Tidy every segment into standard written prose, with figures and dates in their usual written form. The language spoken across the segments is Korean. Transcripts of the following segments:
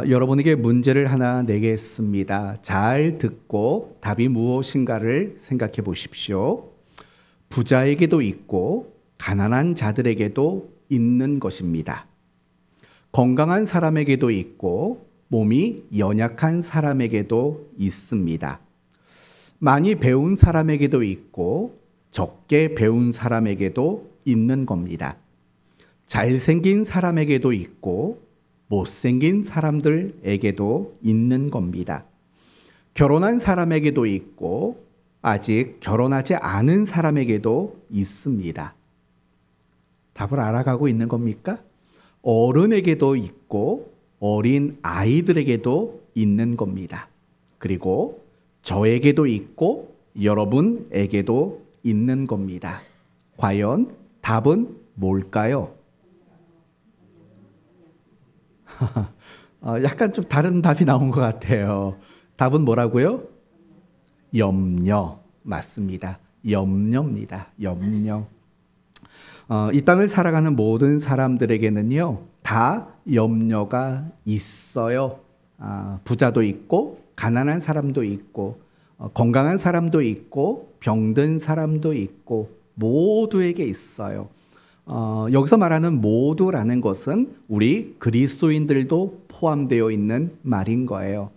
여러분에게 문제를 하나 내겠습니다. 잘 듣고 답이 무엇인가를 생각해 보십시오. 부자에게도 있고 가난한 자들에게도 있는 것입니다. 건강한 사람에게도 있고 몸이 연약한 사람에게도 있습니다. 많이 배운 사람에게도 있고 적게 배운 사람에게도 있는 겁니다. 잘생긴 사람에게도 있고 못생긴 사람들에게도 있는 겁니다. 결혼한 사람에게도 있고 아직 결혼하지 않은 사람에게도 있습니다. 답을 알아가고 있는 겁니까? 어른에게도 있고 어린 아이들에게도 있는 겁니다. 그리고 저에게도 있고 여러분에게도 있는 겁니다. 과연 답은 뭘까요? 약간 좀 다른 답이 나온 것 같아요. 답은 뭐라고요? 염려. 맞습니다. 염려입니다. 염려. 이 땅을 살아가는 모든 사람들에게는요, 다 염려가 있어요. 부자도 있고, 가난한 사람도 있고, 건강한 사람도 있고, 병든 사람도 있고, 모두에게 있어요. 여기서 말하는 모두라는 것은 우리 그리스도인들도 포함되어 있는 말인 거예요.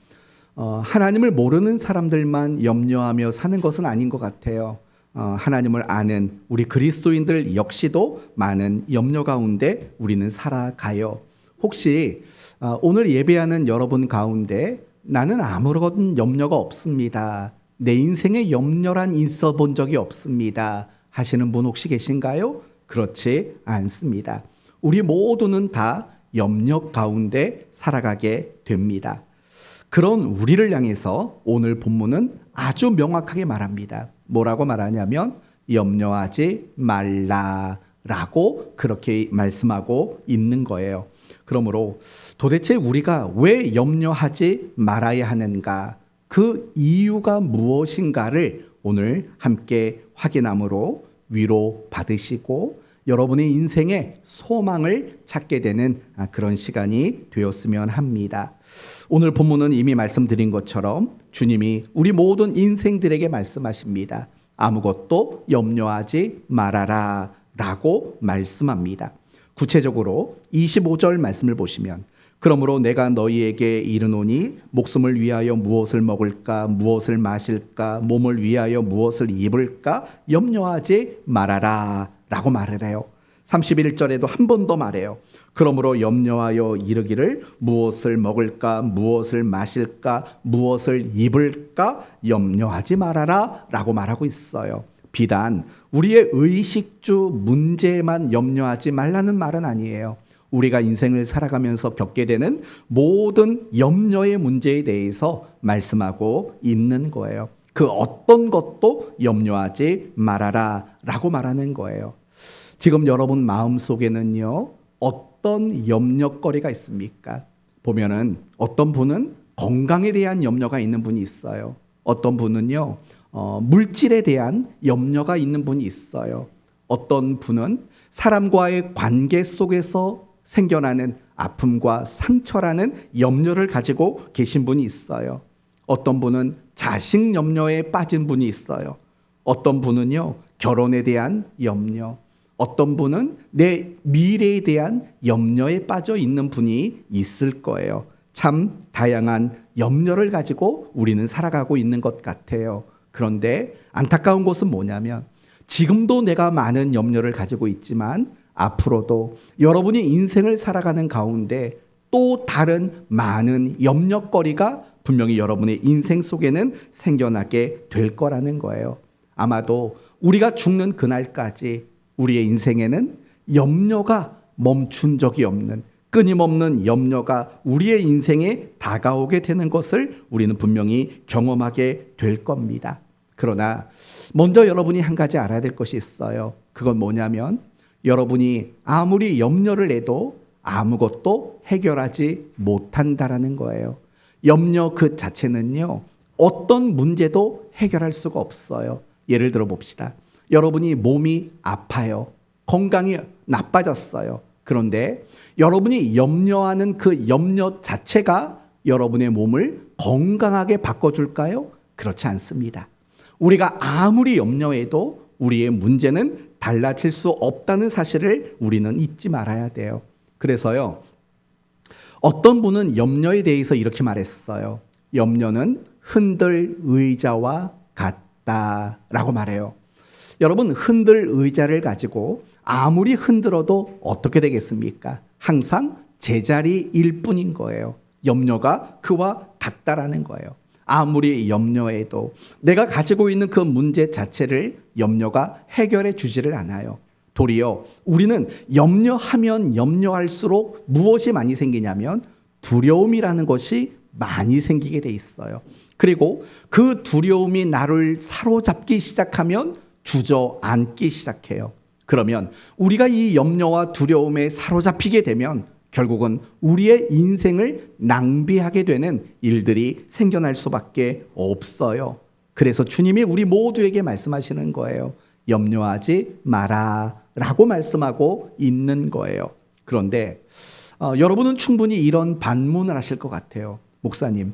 하나님을 모르는 사람들만 염려하며 사는 것은 아닌 것 같아요. 하나님을 아는 우리 그리스도인들 역시도 많은 염려 가운데 우리는 살아가요. 혹시 오늘 예배하는 여러분 가운데 나는 아무런 염려가 없습니다. 내 인생에 염려란 있어 본 적이 없습니다. 하시는 분 혹시 계신가요? 그렇지 않습니다. 우리 모두는 다 염려 가운데 살아가게 됩니다. 그런 우리를 향해서 오늘 본문은 아주 명확하게 말합니다. 뭐라고 말하냐면 염려하지 말라라고 그렇게 말씀하고 있는 거예요. 그러므로 도대체 우리가 왜 염려하지 말아야 하는가? 그 이유가 무엇인가를 오늘 함께 확인함으로 위로 받으시고 여러분의 인생에 소망을 찾게 되는 그런 시간이 되었으면 합니다. 오늘 본문은 이미 말씀드린 것처럼 주님이 우리 모든 인생들에게 말씀하십니다. 아무것도 염려하지 말아라 라고 말씀합니다. 구체적으로 25절 말씀을 보시면 그러므로 내가 너희에게 이르노니 목숨을 위하여 무엇을 먹을까 무엇을 마실까 몸을 위하여 무엇을 입을까 염려하지 말아라 라고 말을 해요. 31절에도 한 번 더 말해요. 그러므로 염려하여 이르기를 무엇을 먹을까 무엇을 마실까 무엇을 입을까 염려하지 말아라 라고 말하고 있어요. 비단 우리의 의식주 문제만 염려하지 말라는 말은 아니에요. 우리가 인생을 살아가면서 겪게 되는 모든 염려의 문제에 대해서 말씀하고 있는 거예요. 그 어떤 것도 염려하지 말아라 라고 말하는 거예요. 지금 여러분 마음속에는요, 어떤 염려거리가 있습니까? 보면은 어떤 분은 건강에 대한 염려가 있는 분이 있어요. 어떤 분은요, 물질에 대한 염려가 있는 분이 있어요. 어떤 분은 사람과의 관계 속에서 생겨나는 아픔과 상처라는 염려를 가지고 계신 분이 있어요. 어떤 분은 자식 염려에 빠진 분이 있어요. 어떤 분은요, 결혼에 대한 염려, 어떤 분은 내 미래에 대한 염려에 빠져 있는 분이 있을 거예요. 참 다양한 염려를 가지고 우리는 살아가고 있는 것 같아요. 그런데 안타까운 것은 뭐냐면 지금도 내가 많은 염려를 가지고 있지만 앞으로도 여러분이 인생을 살아가는 가운데 또 다른 많은 염려거리가 분명히 여러분의 인생 속에는 생겨나게 될 거라는 거예요. 아마도 우리가 죽는 그날까지 우리의 인생에는 염려가 멈춘 적이 없는 끊임없는 염려가 우리의 인생에 다가오게 되는 것을 우리는 분명히 경험하게 될 겁니다. 그러나 먼저 여러분이 한 가지 알아야 될 것이 있어요. 그건 뭐냐면 여러분이 아무리 염려를 해도 아무것도 해결하지 못한다라는 거예요. 염려 그 자체는요, 어떤 문제도 해결할 수가 없어요. 예를 들어 봅시다. 여러분이 몸이 아파요. 건강이 나빠졌어요. 그런데 여러분이 염려하는 그 염려 자체가 여러분의 몸을 건강하게 바꿔줄까요? 그렇지 않습니다. 우리가 아무리 염려해도 우리의 문제는 달라질 수 없다는 사실을 우리는 잊지 말아야 돼요. 그래서요, 어떤 분은 염려에 대해서 이렇게 말했어요. 염려는 흔들 의자와 같다라고 말해요. 여러분, 흔들 의자를 가지고 아무리 흔들어도 어떻게 되겠습니까? 항상 제자리일 뿐인 거예요. 염려가 그와 같다라는 거예요. 아무리 염려해도 내가 가지고 있는 그 문제 자체를 염려가 해결해 주지를 않아요. 도리어 우리는 염려하면 염려할수록 무엇이 많이 생기냐면 두려움이라는 것이 많이 생기게 돼 있어요. 그리고 그 두려움이 나를 사로잡기 시작하면 주저앉기 시작해요. 그러면 우리가 이 염려와 두려움에 사로잡히게 되면 결국은 우리의 인생을 낭비하게 되는 일들이 생겨날 수밖에 없어요. 그래서 주님이 우리 모두에게 말씀하시는 거예요. 염려하지 마라 라고 말씀하고 있는 거예요. 그런데 여러분은 충분히 이런 반문을 하실 것 같아요. 목사님,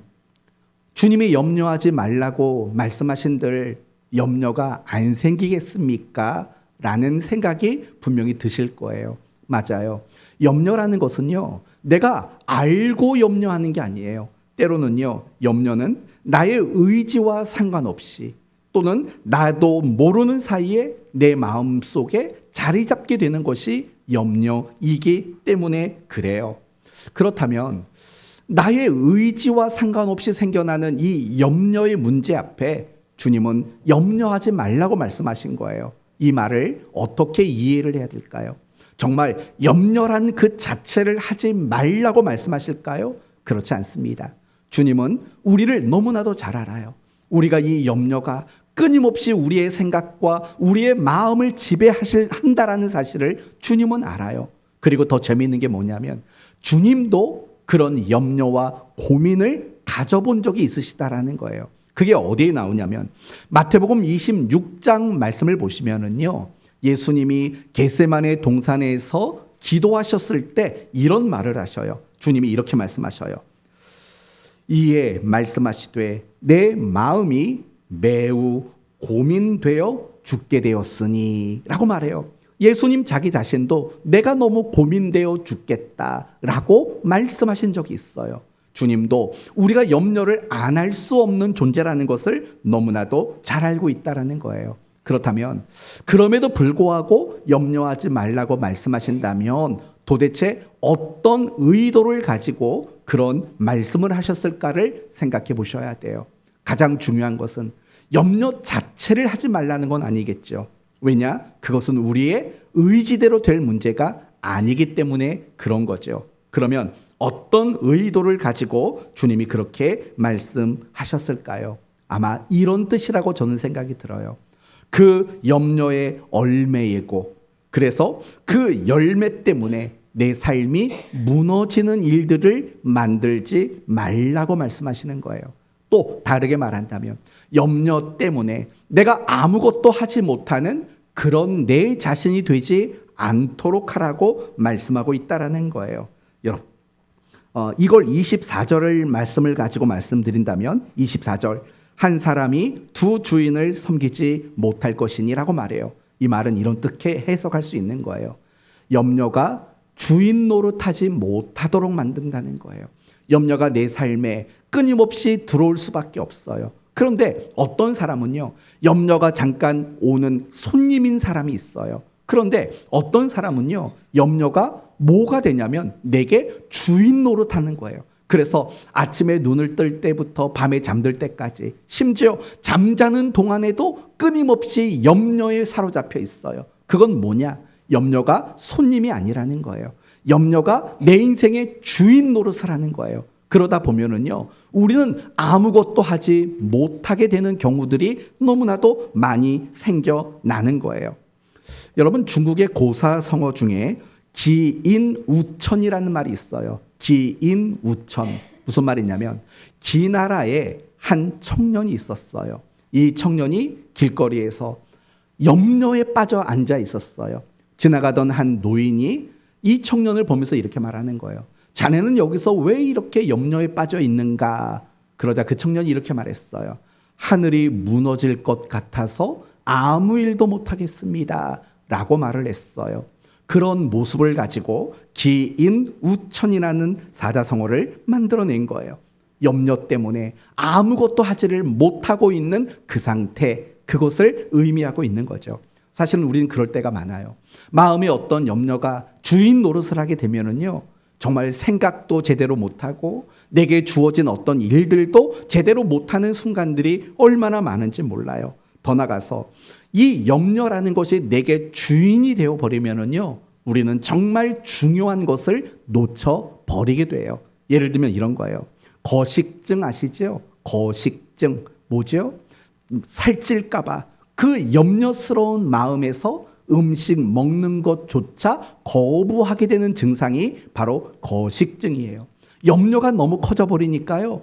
주님이 염려하지 말라고 말씀하신들 염려가 안 생기겠습니까? 라는 생각이 분명히 드실 거예요. 맞아요. 염려라는 것은요, 내가 알고 염려하는 게 아니에요. 때로는요, 염려는 나의 의지와 상관없이 또는 나도 모르는 사이에 내 마음 속에 자리 잡게 되는 것이 염려이기 때문에 그래요. 그렇다면 나의 의지와 상관없이 생겨나는 이 염려의 문제 앞에 주님은 염려하지 말라고 말씀하신 거예요. 이 말을 어떻게 이해를 해야 될까요? 정말 염려란 그 자체를 하지 말라고 말씀하실까요? 그렇지 않습니다. 주님은 우리를 너무나도 잘 알아요. 우리가 이 염려가 끊임없이 우리의 생각과 우리의 마음을 지배한다라는 사실을 주님은 알아요. 그리고 더 재미있는 게 뭐냐면 주님도 그런 염려와 고민을 가져본 적이 있으시다라는 거예요. 그게 어디에 나오냐면 마태복음 26장 말씀을 보시면은요, 예수님이 겟세마네 동산에서 기도하셨을 때 이런 말을 하셔요. 주님이 이렇게 말씀하셔요. 이에 말씀하시되 내 마음이 매우 고민되어 죽게 되었으니 라고 말해요. 예수님 자기 자신도 내가 너무 고민되어 죽겠다라고 말씀하신 적이 있어요. 주님도 우리가 염려를 안 할 수 없는 존재라는 것을 너무나도 잘 알고 있다라는 거예요. 그렇다면 그럼에도 불구하고 염려하지 말라고 말씀하신다면 도대체 어떤 의도를 가지고 그런 말씀을 하셨을까를 생각해 보셔야 돼요. 가장 중요한 것은 염려 자체를 하지 말라는 건 아니겠죠. 왜냐? 그것은 우리의 의지대로 될 문제가 아니기 때문에 그런 거죠. 그러면 어떤 의도를 가지고 주님이 그렇게 말씀하셨을까요? 아마 이런 뜻이라고 저는 생각이 들어요. 그 염려의 얼매이고, 그래서 그 열매 때문에 내 삶이 무너지는 일들을 만들지 말라고 말씀하시는 거예요. 또 다르게 말한다면 염려 때문에 내가 아무것도 하지 못하는 그런 내 자신이 되지 않도록 하라고 말씀하고 있다라는 거예요. 여러분, 이걸 24절을 말씀을 가지고 말씀드린다면 24절, 한 사람이 두 주인을 섬기지 못할 것이니라고 말해요. 이 말은 이런 뜻에 해석할 수 있는 거예요. 염려가 주인 노릇하지 못하도록 만든다는 거예요. 염려가 내 삶에 끊임없이 들어올 수밖에 없어요. 그런데 어떤 사람은요, 염려가 잠깐 오는 손님인 사람이 있어요. 그런데 어떤 사람은요, 염려가 뭐가 되냐면 내게 주인 노릇하는 거예요. 그래서 아침에 눈을 뜰 때부터 밤에 잠들 때까지, 심지어 잠자는 동안에도 끊임없이 염려에 사로잡혀 있어요. 그건 뭐냐? 염려가 손님이 아니라는 거예요. 염려가 내 인생의 주인 노릇을 하는 거예요. 그러다 보면은요, 우리는 아무것도 하지 못하게 되는 경우들이 너무나도 많이 생겨나는 거예요. 여러분, 중국의 고사성어 중에 기인우천이라는 말이 있어요. 기인우천. 무슨 말이냐면 기나라에 한 청년이 있었어요. 이 청년이 길거리에서 염려에 빠져 앉아 있었어요. 지나가던 한 노인이 이 청년을 보면서 이렇게 말하는 거예요. 자네는 여기서 왜 이렇게 염려에 빠져 있는가? 그러자 그 청년이 이렇게 말했어요. 하늘이 무너질 것 같아서 아무 일도 못하겠습니다. 라고 말을 했어요. 그런 모습을 가지고 기인우천이라는 사자성어를 만들어낸 거예요. 염려 때문에 아무것도 하지를 못하고 있는 그 상태, 그것을 의미하고 있는 거죠. 사실은 우리는 그럴 때가 많아요. 마음에 어떤 염려가 주인 노릇을 하게 되면은요, 정말 생각도 제대로 못하고 내게 주어진 어떤 일들도 제대로 못하는 순간들이 얼마나 많은지 몰라요. 더 나가서 이 염려라는 것이 내게 주인이 되어 버리면은요, 우리는 정말 중요한 것을 놓쳐 버리게 돼요. 예를 들면 이런 거예요. 거식증 아시죠? 거식증 뭐죠? 살찔까봐 그 염려스러운 마음에서 음식 먹는 것조차 거부하게 되는 증상이 바로 거식증이에요. 염려가 너무 커져 버리니까요,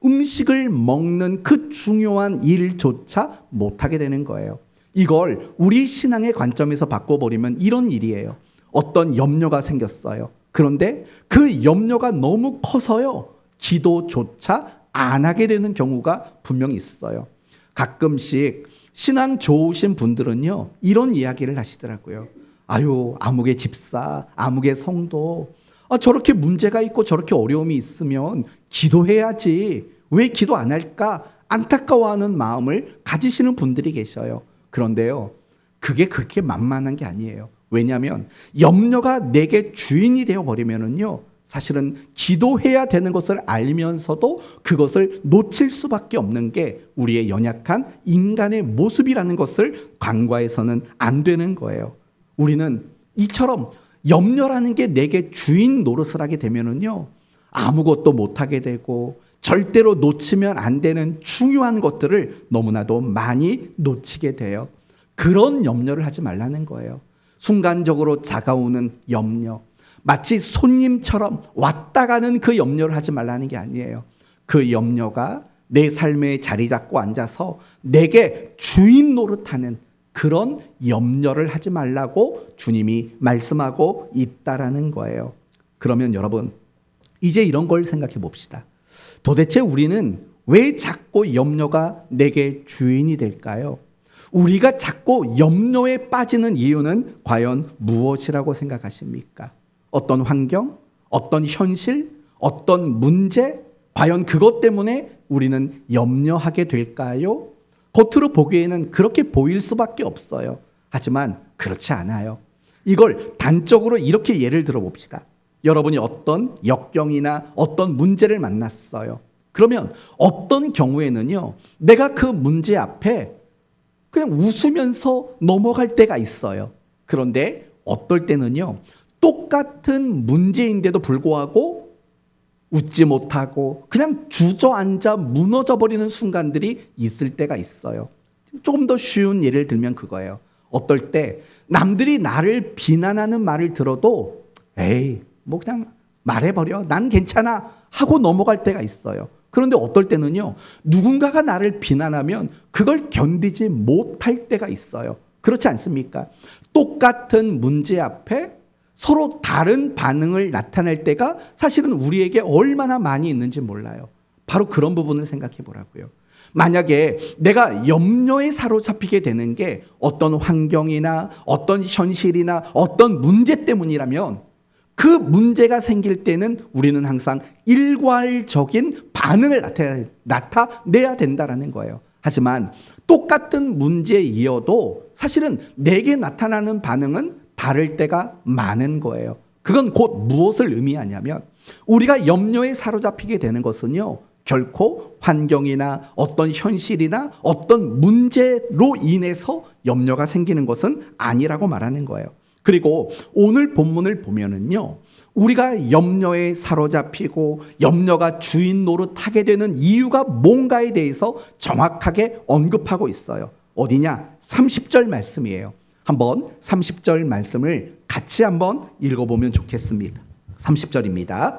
음식을 먹는 그 중요한 일조차 못하게 되는 거예요. 이걸 우리 신앙의 관점에서 바꿔버리면 이런 일이에요. 어떤 염려가 생겼어요. 그런데 그 염려가 너무 커서요, 기도조차 안 하게 되는 경우가 분명히 있어요. 가끔씩 신앙 좋으신 분들은요, 이런 이야기를 하시더라고요. 아유, 아무개 집사, 아무개 성도, 저렇게 문제가 있고 저렇게 어려움이 있으면 기도해야지. 왜 기도 안 할까? 안타까워하는 마음을 가지시는 분들이 계셔요. 그런데요, 그게 그렇게 만만한 게 아니에요. 왜냐하면 염려가 내게 주인이 되어버리면은요, 사실은 기도해야 되는 것을 알면서도 그것을 놓칠 수밖에 없는 게 우리의 연약한 인간의 모습이라는 것을 간과해서는 안 되는 거예요. 우리는 이처럼 염려라는 게 내게 주인 노릇을 하게 되면은요, 아무것도 못하게 되고 절대로 놓치면 안 되는 중요한 것들을 너무나도 많이 놓치게 돼요. 그런 염려를 하지 말라는 거예요. 순간적으로 다가오는 염려, 마치 손님처럼 왔다 가는 그 염려를 하지 말라는 게 아니에요. 그 염려가 내 삶에 자리 잡고 앉아서 내게 주인 노릇하는 그런 염려를 하지 말라고 주님이 말씀하고 있다라는 거예요. 그러면 여러분, 이제 이런 걸 생각해 봅시다. 도대체 우리는 왜 자꾸 염려가 내게 주인이 될까요? 우리가 자꾸 염려에 빠지는 이유는 과연 무엇이라고 생각하십니까? 어떤 환경, 어떤 현실, 어떤 문제, 과연 그것 때문에 우리는 염려하게 될까요? 겉으로 보기에는 그렇게 보일 수밖에 없어요. 하지만 그렇지 않아요. 이걸 단적으로 이렇게 예를 들어 봅시다. 여러분이 어떤 역경이나 어떤 문제를 만났어요. 그러면 어떤 경우에는요, 내가 그 문제 앞에 그냥 웃으면서 넘어갈 때가 있어요. 그런데 어떨 때는요, 똑같은 문제인데도 불구하고 웃지 못하고 그냥 주저앉아 무너져 버리는 순간들이 있을 때가 있어요. 조금 더 쉬운 예를 들면 그거예요. 어떨 때 남들이 나를 비난하는 말을 들어도 에이, 뭐 그냥 말해버려, 난 괜찮아 하고 넘어갈 때가 있어요. 그런데 어떨 때는요, 누군가가 나를 비난하면 그걸 견디지 못할 때가 있어요. 그렇지 않습니까? 똑같은 문제 앞에 서로 다른 반응을 나타낼 때가 사실은 우리에게 얼마나 많이 있는지 몰라요. 바로 그런 부분을 생각해 보라고요. 만약에 내가 염려에 사로잡히게 되는 게 어떤 환경이나 어떤 현실이나 어떤 문제 때문이라면 그 문제가 생길 때는 우리는 항상 일괄적인 반응을 나타내야 된다는 거예요. 하지만 똑같은 문제에 이어도 사실은 내게 나타나는 반응은 다를 때가 많은 거예요. 그건 곧 무엇을 의미하냐면 우리가 염려에 사로잡히게 되는 것은요, 결코 환경이나 어떤 현실이나 어떤 문제로 인해서 염려가 생기는 것은 아니라고 말하는 거예요. 그리고 오늘 본문을 보면은요, 우리가 염려에 사로잡히고 염려가 주인 노릇하게 되는 이유가 뭔가에 대해서 정확하게 언급하고 있어요. 어디냐? 30절 말씀이에요. 한번 30절 말씀을 같이 한번 읽어보면 좋겠습니다. 30절입니다.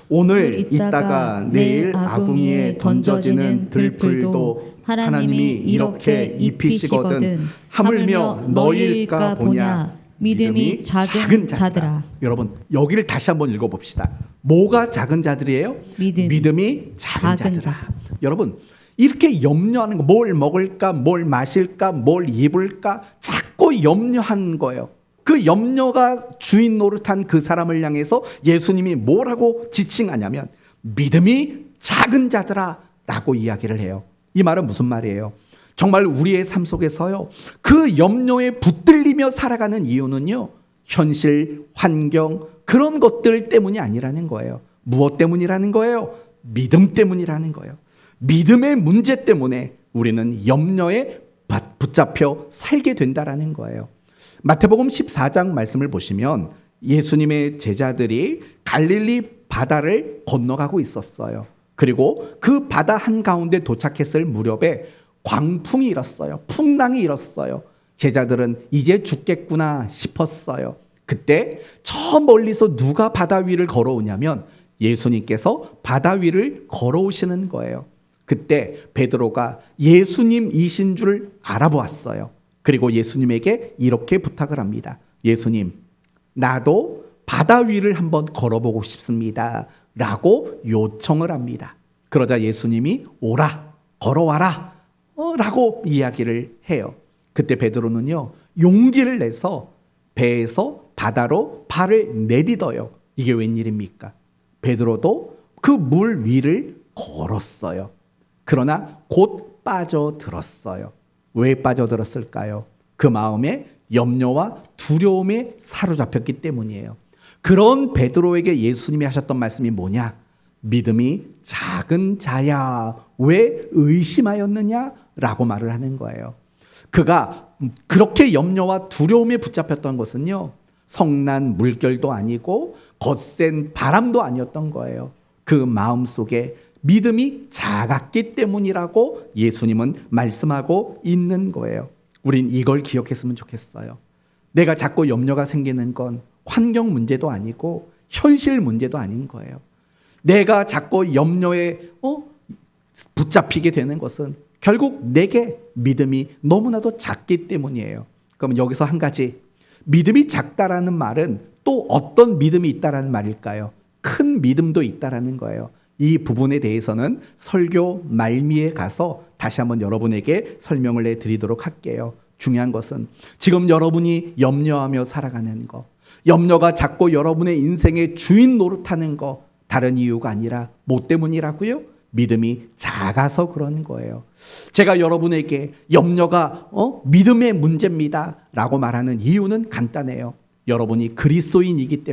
오늘 있다가 내일 아궁이에 던져지는 들풀도 하나님이 이렇게 입히시거든 하물며 너희일까 보냐. 믿음이 작은 자들아. 여러분 여기를 다시 한번 읽어봅시다. 뭐가 작은 자들이에요? 믿음이 작은 자들아. 여러분 이렇게 염려하는 거, 뭘 먹을까, 뭘 마실까, 뭘 입을까 자꾸 염려하는 거예요. 그 염려가 주인 노릇한 그 사람을 향해서 예수님이 뭐라고 지칭하냐면 믿음이 작은 자들아 라고 이야기를 해요. 이 말은 무슨 말이에요? 정말 우리의 삶 속에서요, 그 염려에 붙들리며 살아가는 이유는요, 현실, 환경, 그런 것들 때문이 아니라는 거예요. 무엇 때문이라는 거예요? 믿음 때문이라는 거예요. 믿음의 문제 때문에 우리는 염려에 붙잡혀 살게 된다라는 거예요. 마태복음 14장 말씀을 보시면 예수님의 제자들이 갈릴리 바다를 건너가고 있었어요. 그리고 그 바다 한가운데 도착했을 무렵에 광풍이 일었어요. 풍랑이 일었어요. 제자들은 이제 죽겠구나 싶었어요. 그때 저 멀리서 누가 바다 위를 걸어오냐면 예수님께서 바다 위를 걸어오시는 거예요. 그때 베드로가 예수님이신 줄 알아보았어요. 그리고 예수님에게 이렇게 부탁을 합니다. 예수님, 나도 바다 위를 한번 걸어보고 싶습니다 라고 요청을 합니다. 그러자 예수님이 오라, 걸어와라 라고 이야기를 해요. 그때 베드로는요, 용기를 내서 배에서 바다로 발을 내딛어요. 이게 웬일입니까? 베드로도 그 물 위를 걸었어요. 그러나 곧 빠져들었어요. 왜 빠져들었을까요? 그 마음에 염려와 두려움에 사로잡혔기 때문이에요. 그런 베드로에게 예수님이 하셨던 말씀이 뭐냐? 믿음이 작은 자야, 왜 의심하였느냐? 라고 말을 하는 거예요. 그가 그렇게 염려와 두려움에 붙잡혔던 것은요, 성난 물결도 아니고 거센 바람도 아니었던 거예요. 그 마음속에 믿음이 작았기 때문이라고 예수님은 말씀하고 있는 거예요. 우린 이걸 기억했으면 좋겠어요. 내가 자꾸 염려가 생기는 건 환경 문제도 아니고 현실 문제도 아닌 거예요. 내가 자꾸 염려에 붙잡히게 되는 것은 결국 내게 믿음이 너무나도 작기 때문이에요. 그럼 여기서 한 가지, 믿음이 작다라는 말은 또 어떤 믿음이 있다라는 말일까요? 큰 믿음도 있다라는 거예요. 이 부분에 대해서는 설교 말미에 가서 다시 한번 여러분에게 설명을 해드리도록 할게요. 중요한 것은 지금 여러분이 염려하며 살아가는 거, 염려가 자꾸 여러분의 인생의 주인 노릇하는 거, 다른 이유가 아니라 뭐 때문이라고요? 믿음이 작아서 그런 거예요. 제가 여러분에게 염려가 믿음의 문제입니다 라고 말하는 이유는 간단해요. 여러분이 그리스도인이기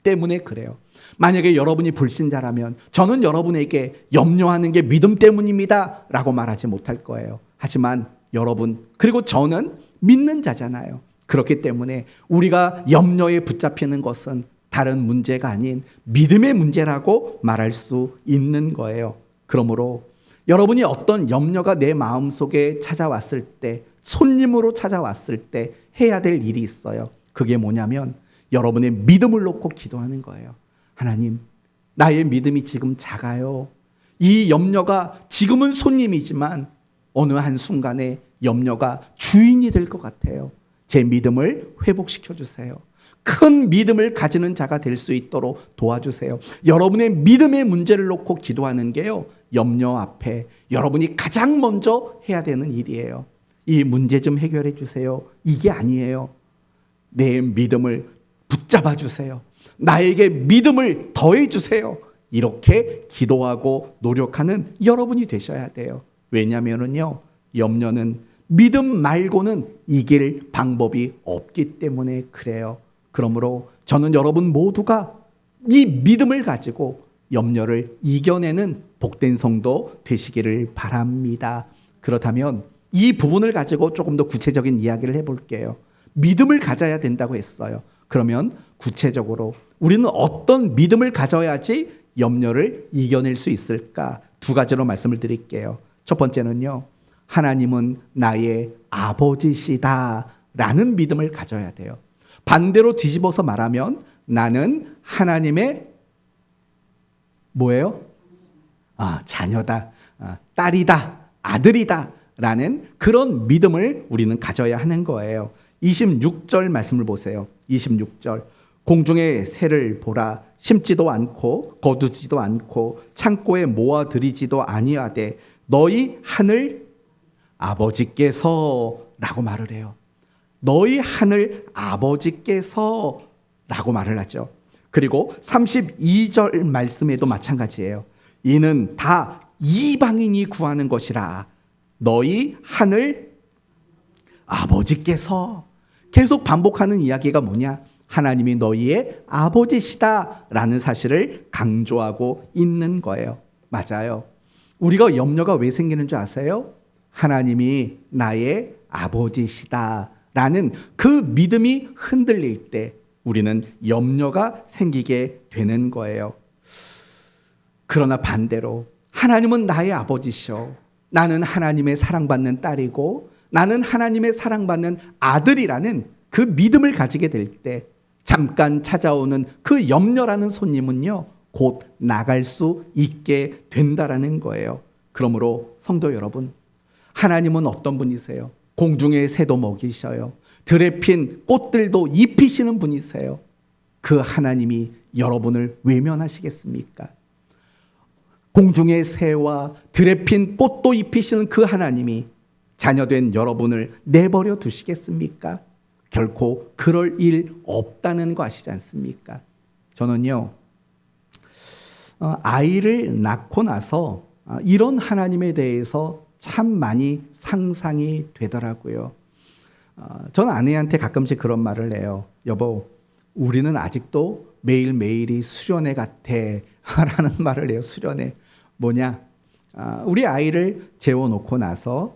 때문에 그래요. 만약에 여러분이 불신자라면 저는 여러분에게 염려하는 게 믿음 때문입니다 라고 말하지 못할 거예요. 하지만 여러분, 그리고 저는 믿는 자잖아요. 그렇기 때문에 우리가 염려에 붙잡히는 것은 다른 문제가 아닌 믿음의 문제라고 말할 수 있는 거예요. 그러므로 여러분이 어떤 염려가 내 마음속에 찾아왔을 때, 손님으로 찾아왔을 때 해야 될 일이 있어요. 그게 뭐냐면 여러분의 믿음을 놓고 기도하는 거예요. 하나님, 나의 믿음이 지금 작아요. 이 염려가 지금은 손님이지만 어느 한순간에 염려가 주인이 될 것 같아요. 제 믿음을 회복시켜 주세요. 큰 믿음을 가지는 자가 될 수 있도록 도와주세요. 여러분의 믿음의 문제를 놓고 기도하는 게요, 염려 앞에 여러분이 가장 먼저 해야 되는 일이에요. 이 문제 좀 해결해 주세요. 이게 아니에요. 내 믿음을 붙잡아 주세요. 나에게 믿음을 더해 주세요. 이렇게 기도하고 노력하는 여러분이 되셔야 돼요. 왜냐하면요, 염려는 믿음 말고는 이길 방법이 없기 때문에 그래요. 그러므로 저는 여러분 모두가 이 믿음을 가지고 염려를 이겨내는 복된 성도 되시기를 바랍니다. 그렇다면 이 부분을 가지고 조금 더 구체적인 이야기를 해볼게요. 믿음을 가져야 된다고 했어요. 그러면 구체적으로 우리는 어떤 믿음을 가져야지 염려를 이겨낼 수 있을까? 두 가지로 말씀을 드릴게요. 첫 번째는요, 하나님은 나의 아버지시다 라는 믿음을 가져야 돼요. 반대로 뒤집어서 말하면 나는 하나님의 뭐예요? 자녀다, 딸이다, 아들이다 라는 그런 믿음을 우리는 가져야 하는 거예요. 26절 말씀을 보세요. 26절. 공중의 새를 보라. 심지도 않고 거두지도 않고 창고에 모아들이지도 아니하되 너희 하늘 아버지께서 라고 말을 해요. 너희 하늘 아버지께서 라고 말을 하죠. 그리고 32절 말씀에도 마찬가지예요. 이는 다 이방인이 구하는 것이라. 너희 하늘 아버지께서. 계속 반복하는 이야기가 뭐냐? 하나님이 너희의 아버지시다라는 사실을 강조하고 있는 거예요. 맞아요. 우리가 염려가 왜 생기는 줄 아세요? 하나님이 나의 아버지시다라는 그 믿음이 흔들릴 때 우리는 염려가 생기게 되는 거예요. 그러나 반대로 하나님은 나의 아버지시오. 나는 하나님의 사랑받는 딸이고 나는 하나님의 사랑받는 아들이라는 그 믿음을 가지게 될 때 잠깐 찾아오는 그 염려라는 손님은요, 곧 나갈 수 있게 된다라는 거예요. 그러므로 성도 여러분, 하나님은 어떤 분이세요? 공중의 새도 먹이셔요. 들에 핀 꽃들도 입히시는 분이세요. 그 하나님이 여러분을 외면하시겠습니까? 공중의 새와 들에 핀 꽃도 입히시는 그 하나님이 자녀된 여러분을 내버려 두시겠습니까? 결코 그럴 일 없다는 거 아시지 않습니까? 저는요, 아이를 낳고 나서 이런 하나님에 대해서 참 많이 상상이 되더라고요. 저는 아내한테 가끔씩 그런 말을 해요. 여보, 우리는 아직도 매일매일이 수련회 같아 라는 말을 해요. 수련회. 뭐냐? 우리 아이를 재워놓고 나서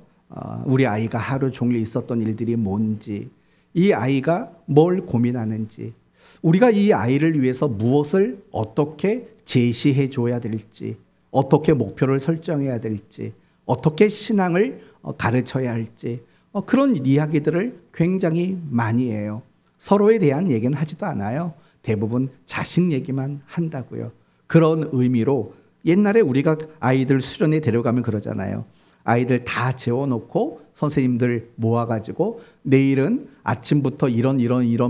우리 아이가 하루 종일 있었던 일들이 뭔지, 이 아이가 뭘 고민하는지, 우리가 이 아이를 위해서 무엇을 어떻게 제시해 줘야 될지, 어떻게 목표를 설정해야 될지, 어떻게 신앙을 가르쳐야 할지, 그런 이야기들을 굉장히 많이 해요. 서로에 대한 얘기는 하지도 않아요. 대부분 자식 얘기만 한다고요. 그런 의미로 옛날에 우리가 아이들 수련회 데려가면 그러잖아요. 아이들 다 재워놓고 선생님들 모아가지고 내일은 아침부터 이런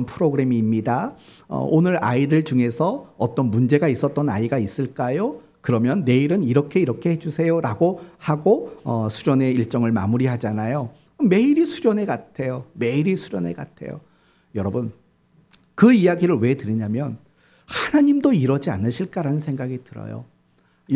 프로그램입니다. 오늘 아이들 중에서 어떤 문제가 있었던 아이가 있을까요? 그러면 내일은 이렇게 해주세요 라고 하고 수련회 일정을 마무리하잖아요. 매일이 수련회 같아요. 매일이 수련회 같아요. 여러분, 그 이야기를 왜 드리냐면 하나님도 이러지 않으실까라는 생각이 들어요.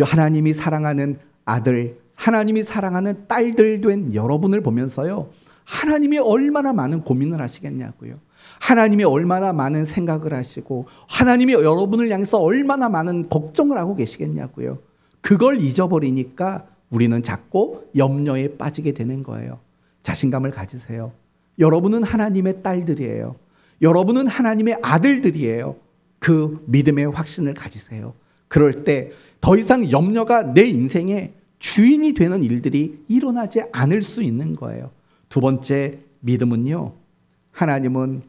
하나님이 사랑하는 아들, 하나님이 사랑하는 딸들 된 여러분을 보면서요, 하나님이 얼마나 많은 고민을 하시겠냐고요. 하나님이 얼마나 많은 생각을 하시고 하나님이 여러분을 향해서 얼마나 많은 걱정을 하고 계시겠냐고요. 그걸 잊어버리니까 우리는 자꾸 염려에 빠지게 되는 거예요. 자신감을 가지세요. 여러분은 하나님의 딸들이에요. 여러분은 하나님의 아들들이에요. 그 믿음의 확신을 가지세요. 그럴 때 더 이상 염려가 내 인생의 주인이 되는 일들이 일어나지 않을 수 있는 거예요. 두 번째 믿음은요, 하나님은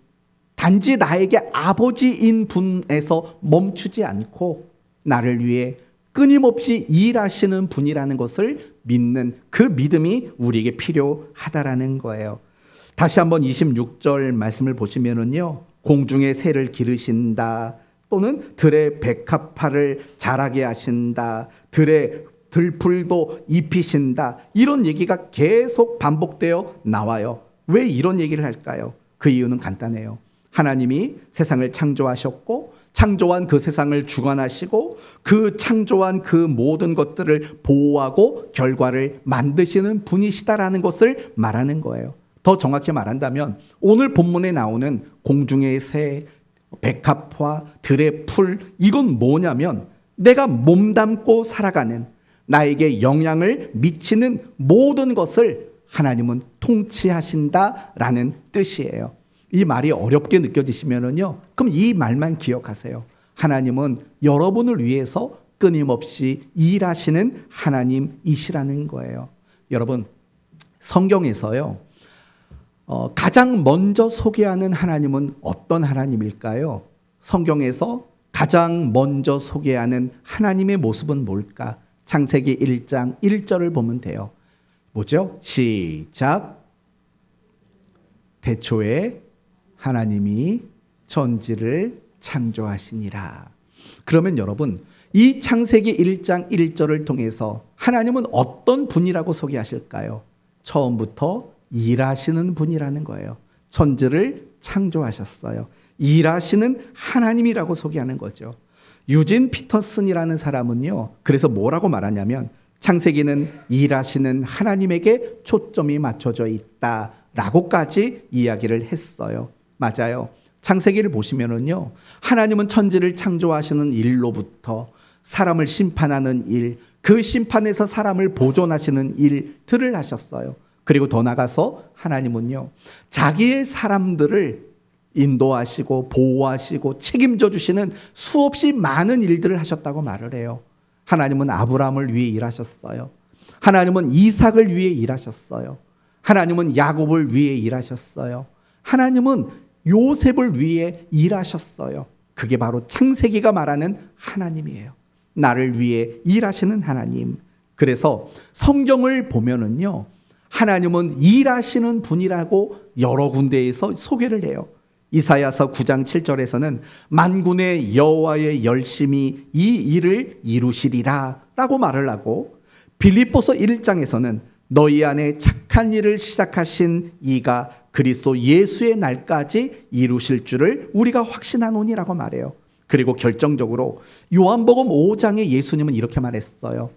단지 나에게 아버지인 분에서 멈추지 않고 나를 위해 끊임없이 일하시는 분이라는 것을 믿는 그 믿음이 우리에게 필요하다라는 거예요. 다시 한번 26절 말씀을 보시면은요, 공중의 새를 기르신다, 또는 들의 백합화를 자라게 하신다, 들의 들풀도 입히신다, 이런 얘기가 계속 반복되어 나와요. 왜 이런 얘기를 할까요? 그 이유는 간단해요. 하나님이 세상을 창조하셨고 창조한 그 세상을 주관하시고 그 창조한 그 모든 것들을 보호하고 결과를 만드시는 분이시다라는 것을 말하는 거예요. 더 정확히 말한다면 오늘 본문에 나오는 공중의 새, 백합화, 들의 풀, 이건 뭐냐면 내가 몸담고 살아가는, 나에게 영향을 미치는 모든 것을 하나님은 통치하신다라는 뜻이에요. 이 말이 어렵게 느껴지시면은요, 그럼 이 말만 기억하세요. 하나님은 여러분을 위해서 끊임없이 일하시는 하나님이시라는 거예요. 여러분, 성경에서요, 가장 먼저 소개하는 하나님은 어떤 하나님일까요? 성경에서 가장 먼저 소개하는 하나님의 모습은 뭘까? 창세기 1장 1절을 보면 돼요. 뭐죠? 시작. 태초에 하나님이 천지를 창조하시니라. 그러면 여러분, 이 창세기 1장 1절을 통해서 하나님은 어떤 분이라고 소개하실까요? 처음부터 일하시는 분이라는 거예요. 천지를 창조하셨어요. 일하시는 하나님이라고 소개하는 거죠. 유진 피터슨이라는 사람은요, 그래서 뭐라고 말하냐면 창세기는 일하시는 하나님에게 초점이 맞춰져 있다라고까지 이야기를 했어요. 맞아요. 창세기를 보시면은요, 하나님은 천지를 창조하시는 일로부터 사람을 심판하는 일, 그 심판에서 사람을 보존하시는 일들을 하셨어요. 그리고 더 나가서 하나님은요, 자기의 사람들을 인도하시고 보호하시고 책임져 주시는 수없이 많은 일들을 하셨다고 말을 해요. 하나님은 아브라함을 위해 일하셨어요. 하나님은 이삭을 위해 일하셨어요. 하나님은 야곱을 위해 일하셨어요. 하나님은 요셉을 위해 일하셨어요. 그게 바로 창세기가 말하는 하나님이에요. 나를 위해 일하시는 하나님. 그래서 성경을 보면은요, 하나님은 일하시는 분이라고 여러 군데에서 소개를 해요. 이사야서 9장 7절에서는 만군의 여호와의 열심히 이 일을 이루시리라 라고 말을 하고, 빌립보서 1장에서는 너희 안에 착한 일을 시작하신 이가 그리스도 예수의 날까지 이루실 줄을 우리가 확신하노니라고 말해요. 그리고 결정적으로 요한복음 5장에 예수님은 이렇게 말했어요.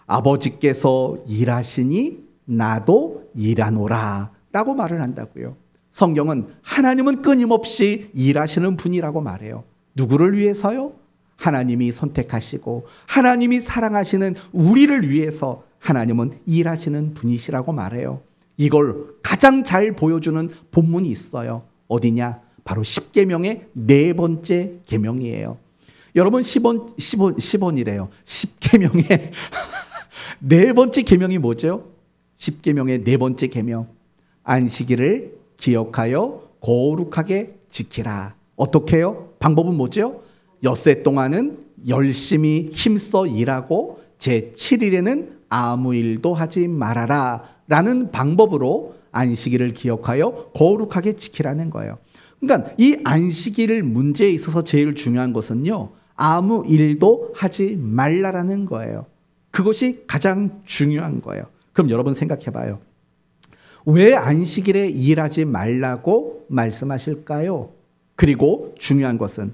아버지께서 일하시니 나도 일하노라 라고 말을 한다고요. 성경은 하나님은 끊임없이 일하시는 분이라고 말해요. 누구를 위해서요? 하나님이 선택하시고 하나님이 사랑하시는 우리를 위해서 하나님은 일하시는 분이시라고 말해요. 이걸 가장 잘 보여주는 본문이 있어요. 어디냐? 바로 십계명의 네 번째 계명이에요. 여러분 10원이래요. 십계명의 네 번째 계명이 뭐죠? 십계명의 네 번째 계명. 안식일을 기억하여 거룩하게 지키라. 어떻게 해요? 방법은 뭐죠? 엿새 동안은 열심히 힘써 일하고 제7일에는 아무 일도 하지 말아라 라는 방법으로 안식일을 기억하여 거룩하게 지키라는 거예요. 그러니까 이 안식일 문제에 있어서 제일 중요한 것은요, 아무 일도 하지 말라라는 거예요. 그것이 가장 중요한 거예요. 그럼 여러분 생각해 봐요. 왜 안식일에 일하지 말라고 말씀하실까요? 그리고 중요한 것은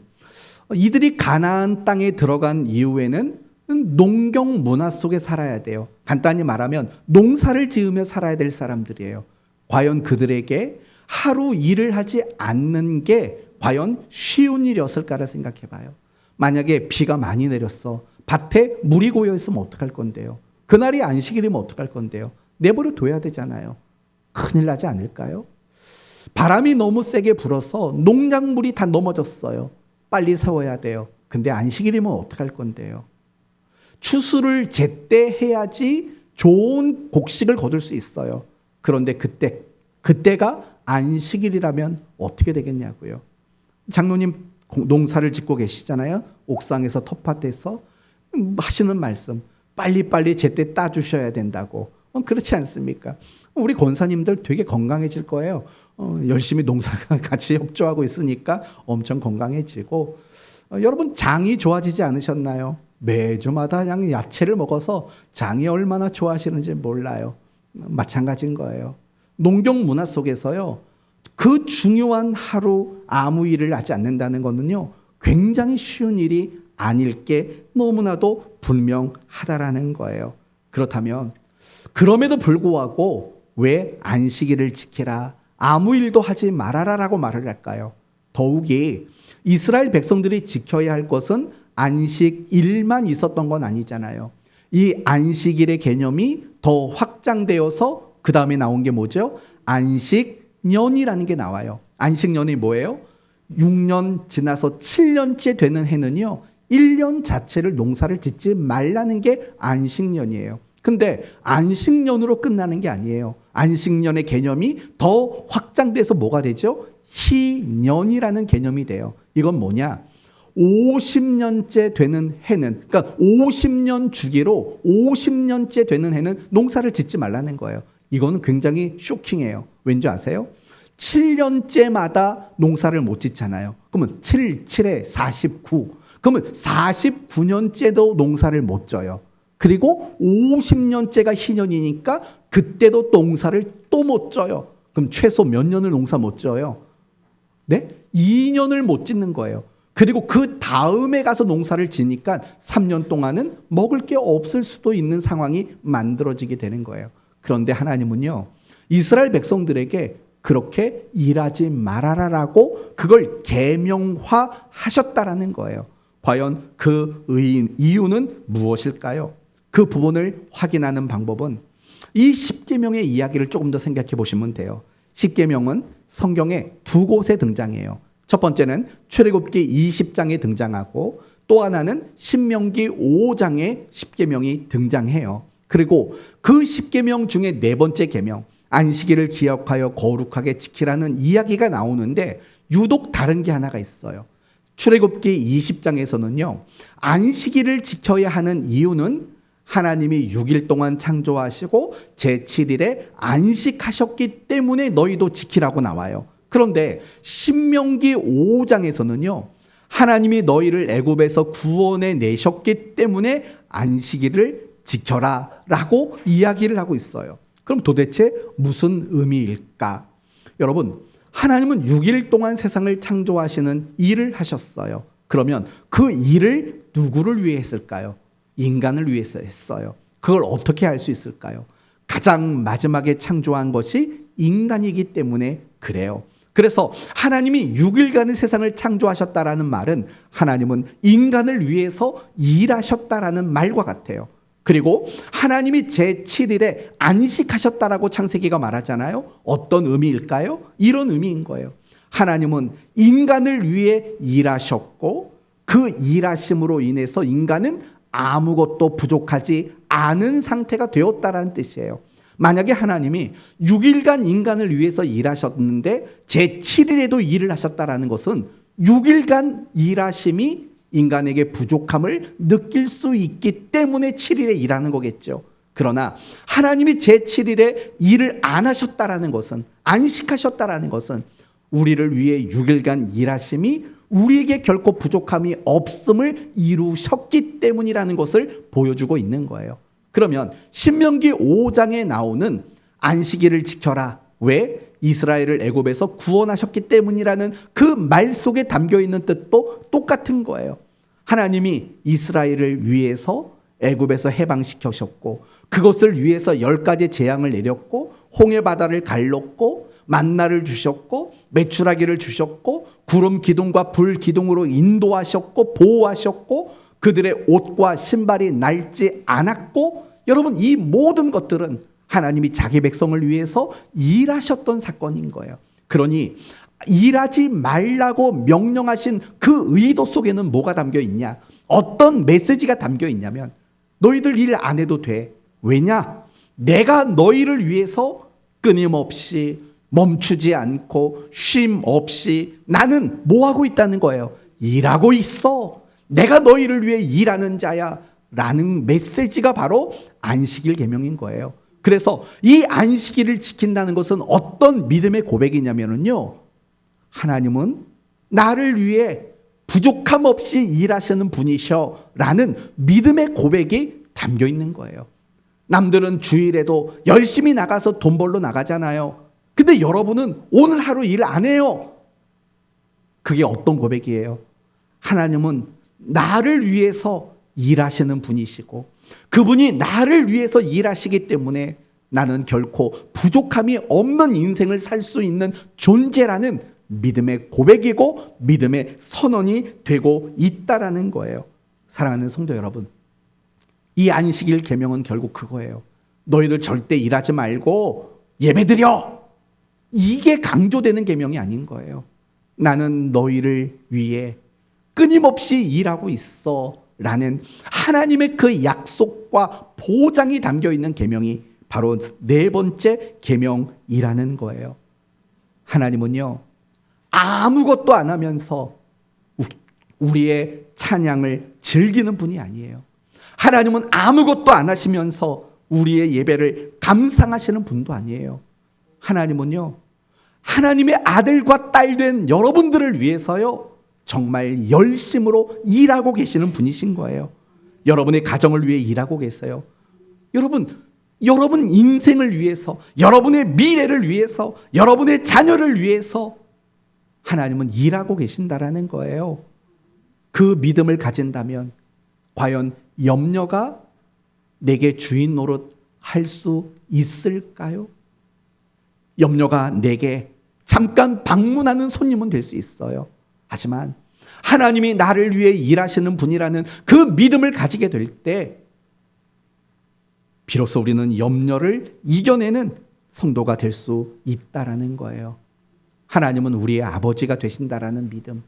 이들이 가나안 땅에 들어간 이후에는 농경 문화 속에 살아야 돼요. 간단히 말하면 농사를 지으며 살아야 될 사람들이에요. 과연 그들에게 하루 일을 하지 않는 게 과연 쉬운 일이었을까를 생각해 봐요. 만약에 비가 많이 내렸어. 밭에 물이 고여 있으면 어떡할 건데요? 그날이 안식일이면 어떡할 건데요? 내버려 둬야 되잖아요. 큰일 나지 않을까요? 바람이 너무 세게 불어서 농작물이 다 넘어졌어요. 빨리 세워야 돼요. 근데 안식일이면 어떡할 건데요? 추수를 제때 해야지 좋은 곡식을 거둘 수 있어요. 그런데 그때가 안식일이라면 어떻게 되겠냐고요. 장로님 농사를 짓고 계시잖아요. 옥상에서 텃밭에서 하시는 말씀, 빨리빨리 제때 따주셔야 된다고. 그렇지 않습니까? 우리 권사님들 되게 건강해질 거예요. 열심히 농사 같이 협조하고 있으니까 엄청 건강해지고. 여러분 장이 좋아지지 않으셨나요? 매주마다 그냥 야채를 먹어서 장이 얼마나 좋아하시는지 몰라요. 마찬가지인 거예요. 농경 문화 속에서요, 그 중요한 하루 아무 일을 하지 않는다는 것은요, 굉장히 쉬운 일이 아닐 게 너무나도 분명하다라는 거예요. 그렇다면 그럼에도 불구하고 왜 안식일을 지키라, 아무 일도 하지 말아라라고 말을 할까요? 더욱이 이스라엘 백성들이 지켜야 할 것은 안식일만 있었던 건 아니잖아요. 이 안식일의 개념이 더 확장되어서 그 다음에 나온 게 뭐죠? 안식년이라는 게 나와요. 안식년이 뭐예요? 6년 지나서 7년째 되는 해는요, 1년 자체를 농사를 짓지 말라는 게 안식년이에요. 근데 안식년으로 끝나는 게 아니에요. 안식년의 개념이 더 확장돼서 뭐가 되죠? 희년이라는 개념이 돼요. 이건 뭐냐? 50년째 되는 해는, 그러니까 50년 주기로 50년째 되는 해는 농사를 짓지 말라는 거예요. 이거는 굉장히 쇼킹해요. 왠지 아세요? 7년째마다 농사를 못 짓잖아요. 그러면 7, 7에 49. 그러면 49년째도 농사를 못 져요. 그리고 50년째가 희년이니까 그때도 농사를 또 못 져요. 그럼 최소 몇 년을 농사 못 져요? 네? 2년을 못 짓는 거예요. 그리고 그 다음에 가서 농사를 지니까 3년 동안은 먹을 게 없을 수도 있는 상황이 만들어지게 되는 거예요. 그런데 하나님은요, 이스라엘 백성들에게 그렇게 일하지 말아라라고 그걸 계명화하셨다라는 거예요. 과연 그 이유는 무엇일까요? 그 부분을 확인하는 방법은 이 십계명의 이야기를 조금 더 생각해 보시면 돼요. 십계명은 성경에 두 곳에 등장해요. 첫 번째는 출애굽기 20장에 등장하고 또 하나는 신명기 5장에 십계명이 등장해요. 그리고 그 십계명 중에 네 번째 계명, 안식일을 기억하여 거룩하게 지키라는 이야기가 나오는데 유독 다른 게 하나가 있어요. 출애굽기 20장에서는요, 안식일을 지켜야 하는 이유는 하나님이 6일 동안 창조하시고 제7일에 안식하셨기 때문에 너희도 지키라고 나와요. 그런데 신명기 5장에서는요, 하나님이 너희를 애굽에서 구원해 내셨기 때문에 안식일을 지켜라 라고 이야기를 하고 있어요. 그럼 도대체 무슨 의미일까? 여러분, 하나님은 6일 동안 세상을 창조하시는 일을 하셨어요. 그러면 그 일을 누구를 위해 했을까요? 인간을 위해서 했어요. 그걸 어떻게 할 수 있을까요? 가장 마지막에 창조한 것이 인간이기 때문에 그래요. 그래서 하나님이 6일간의 세상을 창조하셨다라는 말은 하나님은 인간을 위해서 일하셨다라는 말과 같아요. 그리고 하나님이 제7일에 안식하셨다라고 창세기가 말하잖아요. 어떤 의미일까요? 이런 의미인 거예요. 하나님은 인간을 위해 일하셨고 그 일하심으로 인해서 인간은 아무것도 부족하지 않은 상태가 되었다라는 뜻이에요. 만약에 하나님이 6일간 인간을 위해서 일하셨는데 제7일에도 일을 하셨다라는 것은 6일간 일하심이 인간에게 부족함을 느낄 수 있기 때문에 7일에 일하는 거겠죠. 그러나 하나님이 제7일에 일을 안 하셨다라는 것은, 안식하셨다라는 것은 우리를 위해 6일간 일하심이 우리에게 결코 부족함이 없음을 이루셨기 때문이라는 것을 보여주고 있는 거예요. 그러면 신명기 5장에 나오는 안식일을 지켜라. 왜? 이스라엘을 애굽에서 구원하셨기 때문이라는 그 말 속에 담겨 있는 뜻도 똑같은 거예요. 하나님이 이스라엘을 위해서 애굽에서 해방시키셨고 그것을 위해서 10가지 재앙을 내렸고 홍해 바다를 갈랐고 만나를 주셨고 메추라기를 주셨고 구름 기둥과 불 기둥으로 인도하셨고 보호하셨고 그들의 옷과 신발이 낡지 않았고, 여러분 이 모든 것들은 하나님이 자기 백성을 위해서 일하셨던 사건인 거예요. 그러니 일하지 말라고 명령하신 그 의도 속에는 뭐가 담겨 있냐? 어떤 메시지가 담겨 있냐면 너희들 일 안 해도 돼. 왜냐? 내가 너희를 위해서 끊임없이 멈추지 않고 쉼 없이 나는 뭐 하고 있다는 거예요? 일하고 있어. 내가 너희를 위해 일하는 자야 라는 메시지가 바로 안식일 계명인 거예요. 그래서 이 안식일을 지킨다는 것은 어떤 믿음의 고백이냐면요, 하나님은 나를 위해 부족함 없이 일하시는 분이셔 라는 믿음의 고백이 담겨 있는 거예요. 남들은 주일에도 열심히 나가서 돈 벌러 나가잖아요. 근데 여러분은 오늘 하루 일 안 해요. 그게 어떤 고백이에요? 하나님은 나를 위해서 일하시는 분이시고 그분이 나를 위해서 일하시기 때문에 나는 결코 부족함이 없는 인생을 살 수 있는 존재라는 믿음의 고백이고 믿음의 선언이 되고 있다라는 거예요. 사랑하는 성도 여러분, 이 안식일 계명은 결국 그거예요. 너희들 절대 일하지 말고 예배드려. 이게 강조되는 계명이 아닌 거예요. 나는 너희를 위해 끊임없이 일하고 있어 라는 하나님의 그 약속과 보장이 담겨 있는 계명이 바로 네 번째 계명이라는 거예요. 하나님은요, 아무것도 안 하면서 우리의 찬양을 즐기는 분이 아니에요. 하나님은 아무것도 안 하시면서 우리의 예배를 감상하시는 분도 아니에요. 하나님은요, 하나님의 아들과 딸 된 여러분들을 위해서요, 정말 열심으로 일하고 계시는 분이신 거예요. 여러분의 가정을 위해 일하고 계세요. 여러분 인생을 위해서, 여러분의 미래를 위해서, 여러분의 자녀를 위해서 하나님은 일하고 계신다라는 거예요. 그 믿음을 가진다면 과연 염려가 내게 주인 노릇 할 수 있을까요? 염려가 내게 잠깐 방문하는 손님은 될 수 있어요. 하지만 하나님이 나를 위해 일하시는 분이라는 그 믿음을 가지게 될 때 비로소 우리는 염려를 이겨내는 성도가 될 수 있다라는 거예요. 하나님은 우리의 아버지가 되신다라는 믿음,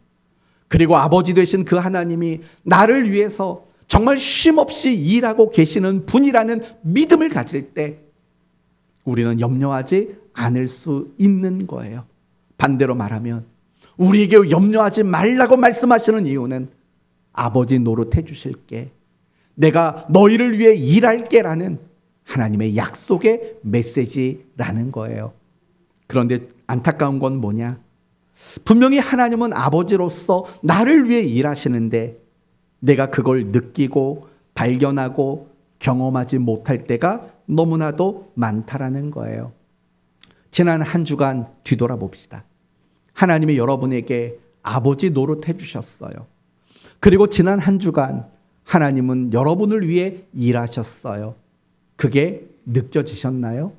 그리고 아버지 되신 그 하나님이 나를 위해서 정말 쉼없이 일하고 계시는 분이라는 믿음을 가질 때 우리는 염려하지 않을 수 있는 거예요. 반대로 말하면 우리에게 염려하지 말라고 말씀하시는 이유는 아버지 노릇해 주실게, 내가 너희를 위해 일할게 라는 하나님의 약속의 메시지라는 거예요. 그런데 안타까운 건 뭐냐? 분명히 하나님은 아버지로서 나를 위해 일하시는데 내가 그걸 느끼고 발견하고 경험하지 못할 때가 너무나도 많다라는 거예요. 지난 한 주간 뒤돌아봅시다. 하나님이 여러분에게 아버지 노릇해 주셨어요. 그리고 지난 한 주간 하나님은 여러분을 위해 일하셨어요. 그게 느껴지셨나요?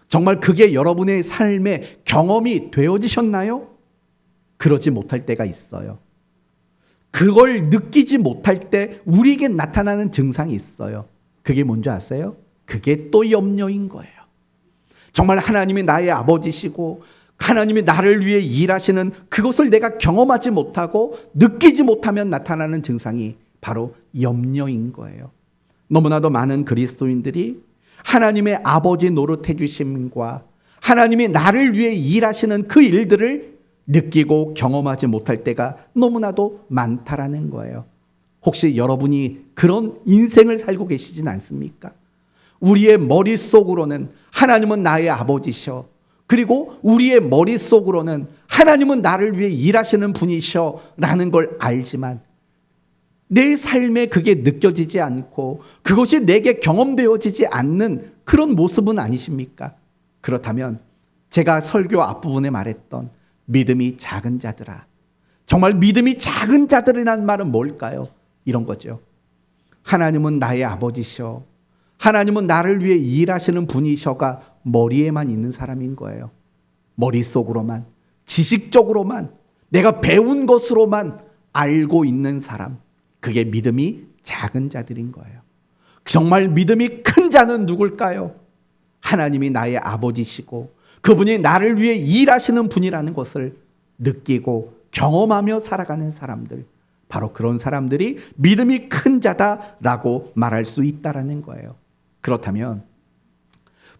정말 그게 여러분의 삶의 경험이 되어지셨나요? 그러지 못할 때가 있어요. 그걸 느끼지 못할 때 우리에게 나타나는 증상이 있어요. 그게 뭔지 아세요? 그게 또 염려인 거예요. 정말 하나님이 나의 아버지시고 하나님이 나를 위해 일하시는 그것을 내가 경험하지 못하고 느끼지 못하면 나타나는 증상이 바로 염려인 거예요. 너무나도 많은 그리스도인들이 하나님의 아버지 노릇해 주심과 하나님이 나를 위해 일하시는 그 일들을 느끼고 경험하지 못할 때가 너무나도 많다라는 거예요. 혹시 여러분이 그런 인생을 살고 계시진 않습니까? 우리의 머릿속으로는 하나님은 나의 아버지셔, 그리고 우리의 머릿속으로는 하나님은 나를 위해 일하시는 분이셔 라는 걸 알지만 내 삶에 그게 느껴지지 않고 그것이 내게 경험되어지지 않는 그런 모습은 아니십니까? 그렇다면 제가 설교 앞부분에 말했던 믿음이 작은 자들아, 정말 믿음이 작은 자들이라는 말은 뭘까요? 이런 거죠. 하나님은 나의 아버지셔, 하나님은 나를 위해 일하시는 분이셔가 머리에만 있는 사람인 거예요. 머릿속으로만, 지식적으로만, 내가 배운 것으로만 알고 있는 사람, 그게 믿음이 작은 자들인 거예요. 정말 믿음이 큰 자는 누굴까요? 하나님이 나의 아버지시고 그분이 나를 위해 일하시는 분이라는 것을 느끼고 경험하며 살아가는 사람들, 바로 그런 사람들이 믿음이 큰 자다라고 말할 수 있다라는 거예요. 그렇다면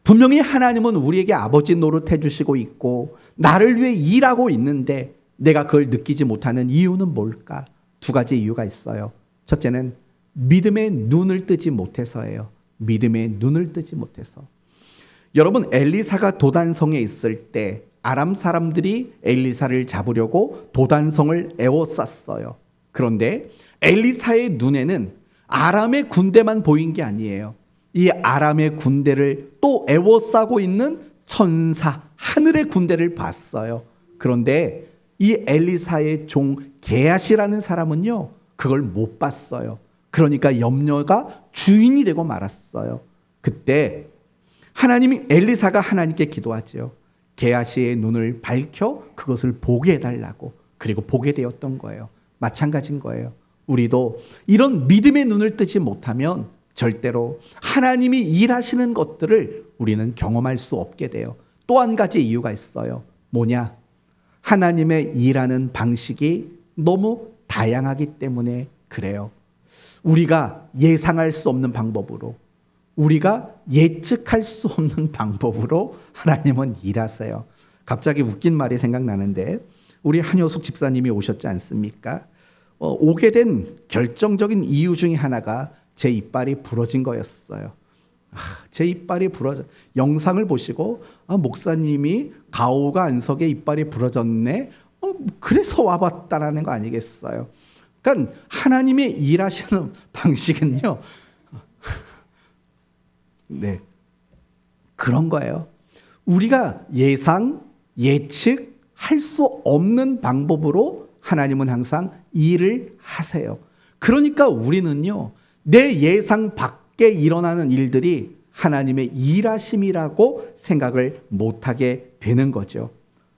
분명히 하나님은 우리에게 아버지 노릇해 주시고 있고 나를 위해 일하고 있는데 내가 그걸 느끼지 못하는 이유는 뭘까? 두 가지 이유가 있어요. 첫째는 믿음의 눈을 뜨지 못해서예요. 믿음의 눈을 뜨지 못해서. 여러분, 엘리사가 도단성에 있을 때 아람 사람들이 엘리사를 잡으려고 도단성을 에워쌌어요. 그런데 엘리사의 눈에는 아람의 군대만 보인 게 아니에요. 이 아람의 군대를 또 에워싸고 있는 천사, 하늘의 군대를 봤어요. 그런데 이 엘리사의 종 게하시라는 사람은요, 그걸 못 봤어요. 그러니까 염려가 주인이 되고 말았어요. 그때 하나님이, 엘리사가 하나님께 기도하죠. 게하시의 눈을 밝혀 그것을 보게 해달라고. 그리고 보게 되었던 거예요. 마찬가지인 거예요. 우리도 이런 믿음의 눈을 뜨지 못하면 절대로 하나님이 일하시는 것들을 우리는 경험할 수 없게 돼요. 또 한 가지 이유가 있어요. 뭐냐? 하나님의 일하는 방식이 너무 다양하기 때문에 그래요. 우리가 예상할 수 없는 방법으로, 우리가 예측할 수 없는 방법으로 하나님은 일하세요. 갑자기 웃긴 말이 생각나는데, 우리 한효숙 집사님이 오셨지 않습니까? 오게 된 결정적인 이유 중에 하나가 제 이빨이 부러진 거였어요. 제 이빨이 부러져. 영상을 보시고 목사님이 가오가 안석에 이빨이 부러졌네. 그래서 와봤다라는 거 아니겠어요? 그러니까 하나님이 일하시는 방식은요. 네, 그런 거예요. 우리가 예상, 예측할 수 없는 방법으로 하나님은 항상 일을 하세요. 그러니까 우리는요, 내 예상 밖에 일어나는 일들이 하나님의 일하심이라고 생각을 못하게 되는 거죠.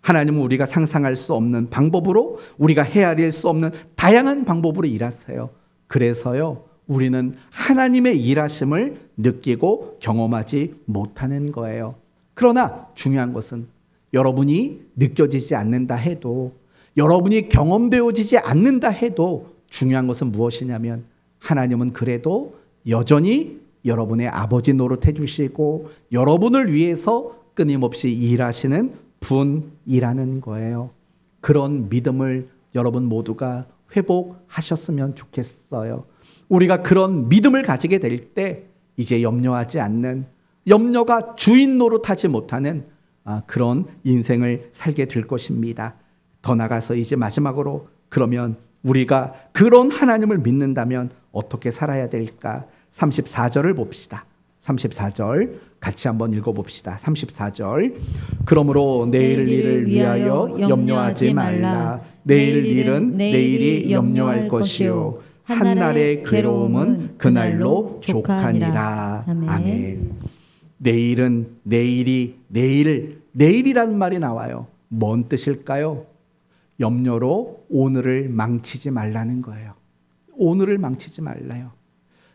하나님은 우리가 상상할 수 없는 방법으로, 우리가 헤아릴 수 없는 다양한 방법으로 일하세요. 그래서요, 우리는 하나님의 일하심을 느끼고 경험하지 못하는 거예요. 그러나 중요한 것은 여러분이 느껴지지 않는다 해도, 여러분이 경험되어지지 않는다 해도 중요한 것은 무엇이냐면 하나님은 그래도 여전히 여러분의 아버지 노릇해 주시고 여러분을 위해서 끊임없이 일하시는 분이라는 거예요. 그런 믿음을 여러분 모두가 회복하셨으면 좋겠어요. 우리가 그런 믿음을 가지게 될 때 이제 염려하지 않는, 염려가 주인 노릇하지 못하는 그런 인생을 살게 될 것입니다. 더 나가서 이제 마지막으로, 그러면 우리가 그런 하나님을 믿는다면 어떻게 살아야 될까? 34절을 봅시다. 34절 같이 한번 읽어봅시다. 34절. 그러므로 내일 일을 위하여 염려하지 말라. 내일 일은 내일이 염려할 것이요 한날의 괴로움은 그날로 족하니라. 아멘. 내일은 내일이라는 말이 나와요. 뭔 뜻일까요? 염려로 오늘을 망치지 말라는 거예요. 오늘을 망치지 말라요.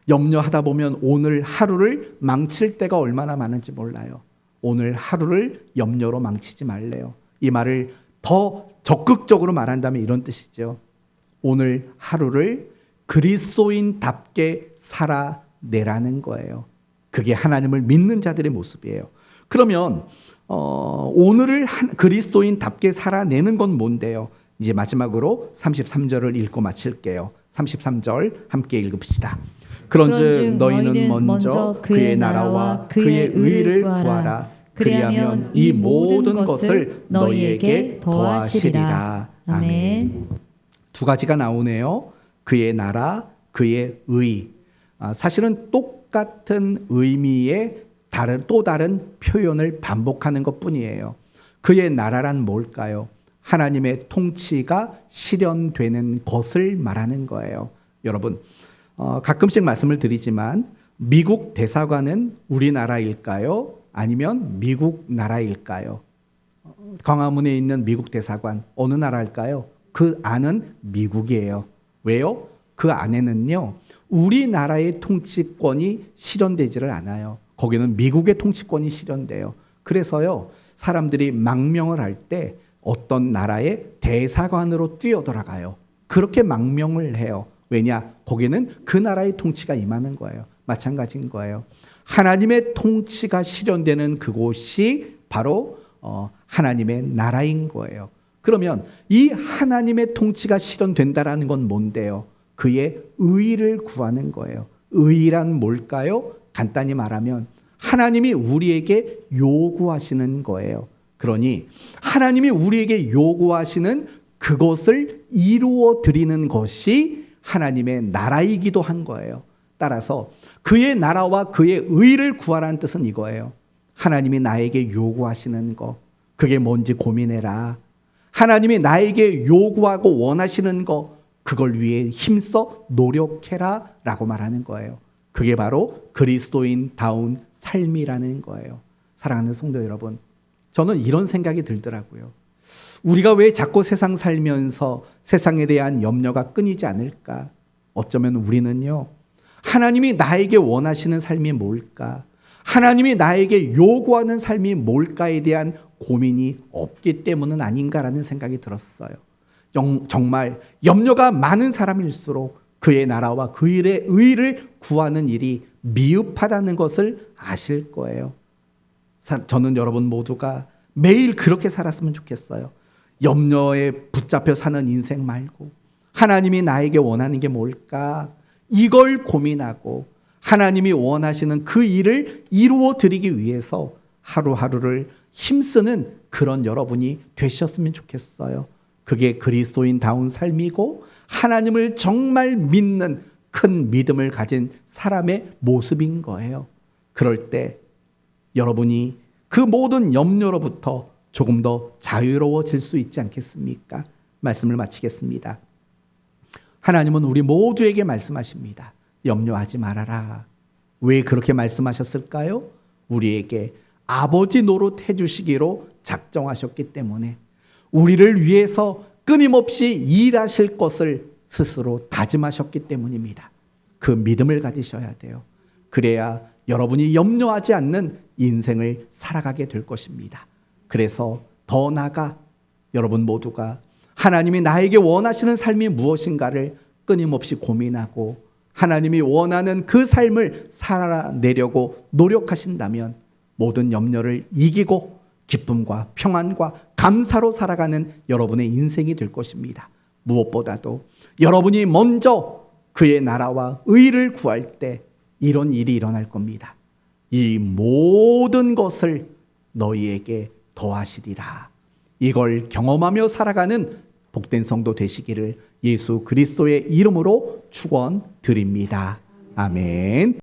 염려하다 보면 오늘 하루를 망칠 때가 얼마나 많은지 몰라요. 오늘 하루를 염려로 망치지 말래요. 이 말을 더 적극적으로 말한다면 이런 뜻이죠. 오늘 하루를 그리스도인답게 살아내라는 거예요. 그게 하나님을 믿는 자들의 모습이에요. 그러면 오늘을 그리스도인답게 살아내는 건 뭔데요? 이제 마지막으로 33절을 읽고 마칠게요. 33절 함께 읽읍시다. 그런즉 너희는 먼저 그의 나라와 그의 의를 구하라. 그리하면 이 모든 것을 너희에게 더하시리라. 아멘. 두 가지가 나오네요. 그의 나라, 그의 의. 사실은 똑같은 의미의 또 다른 표현을 반복하는 것뿐이에요. 그의 나라란 뭘까요? 하나님의 통치가 실현되는 것을 말하는 거예요. 여러분, 가끔씩 말씀을 드리지만 미국 대사관은 우리나라일까요? 아니면 미국 나라일까요? 광화문에 있는 미국 대사관 어느 나라일까요? 그 안은 미국이에요. 왜요? 그 안에는요, 우리나라의 통치권이 실현되지를 않아요. 거기는 미국의 통치권이 실현돼요. 그래서요, 사람들이 망명을 할 때 어떤 나라의 대사관으로 뛰어들어가요. 그렇게 망명을 해요. 왜냐? 거기는 그 나라의 통치가 임하는 거예요. 마찬가지인 거예요. 하나님의 통치가 실현되는 그곳이 바로 하나님의 나라인 거예요. 그러면 이 하나님의 통치가 실현된다라는 건 뭔데요? 그의 의를 구하는 거예요. 의란 뭘까요? 간단히 말하면 하나님이 우리에게 요구하시는 거예요. 그러니 하나님이 우리에게 요구하시는 그것을 이루어 드리는 것이 하나님의 나라이기도 한 거예요. 따라서 그의 나라와 그의 의를 구하라는 뜻은 이거예요. 하나님이 나에게 요구하시는 거, 그게 뭔지 고민해라. 하나님이 나에게 요구하고 원하시는 거, 그걸 위해 힘써 노력해라 라고 말하는 거예요. 그게 바로 그리스도인다운 삶이라는 거예요. 사랑하는 성도 여러분, 저는 이런 생각이 들더라고요. 우리가 왜 자꾸 세상 살면서 세상에 대한 염려가 끊이지 않을까? 어쩌면 우리는요, 하나님이 나에게 원하시는 삶이 뭘까? 하나님이 나에게 요구하는 삶이 뭘까에 대한 고민이 없기 때문은 아닌가라는 생각이 들었어요. 정말 염려가 많은 사람일수록 그의 나라와 그 일의 의를 구하는 일이 미흡하다는 것을 아실 거예요. 저는 여러분 모두가 매일 그렇게 살았으면 좋겠어요. 염려에 붙잡혀 사는 인생 말고 하나님이 나에게 원하는 게 뭘까? 이걸 고민하고 하나님이 원하시는 그 일을 이루어 드리기 위해서 하루하루를 힘쓰는 그런 여러분이 되셨으면 좋겠어요. 그게 그리스도인다운 삶이고 하나님을 정말 믿는 큰 믿음을 가진 사람의 모습인 거예요. 그럴 때 여러분이 그 모든 염려로부터 조금 더 자유로워질 수 있지 않겠습니까? 말씀을 마치겠습니다. 하나님은 우리 모두에게 말씀하십니다. 염려하지 말아라. 왜 그렇게 말씀하셨을까요? 우리에게 아버지 노릇 해주시기로 작정하셨기 때문에, 우리를 위해서 끊임없이 일하실 것을 스스로 다짐하셨기 때문입니다. 그 믿음을 가지셔야 돼요. 그래야 여러분이 염려하지 않는 인생을 살아가게 될 것입니다. 그래서 더 나아가 여러분 모두가 하나님이 나에게 원하시는 삶이 무엇인가를 끊임없이 고민하고 하나님이 원하는 그 삶을 살아내려고 노력하신다면 모든 염려를 이기고 기쁨과 평안과 감사로 살아가는 여러분의 인생이 될 것입니다. 무엇보다도 여러분이 먼저 그의 나라와 의를 구할 때 이런 일이 일어날 겁니다. 이 모든 것을 너희에게 더하시리라. 이걸 경험하며 살아가는 복된 성도 되시기를 예수 그리스도의 이름으로 축원드립니다. 아멘.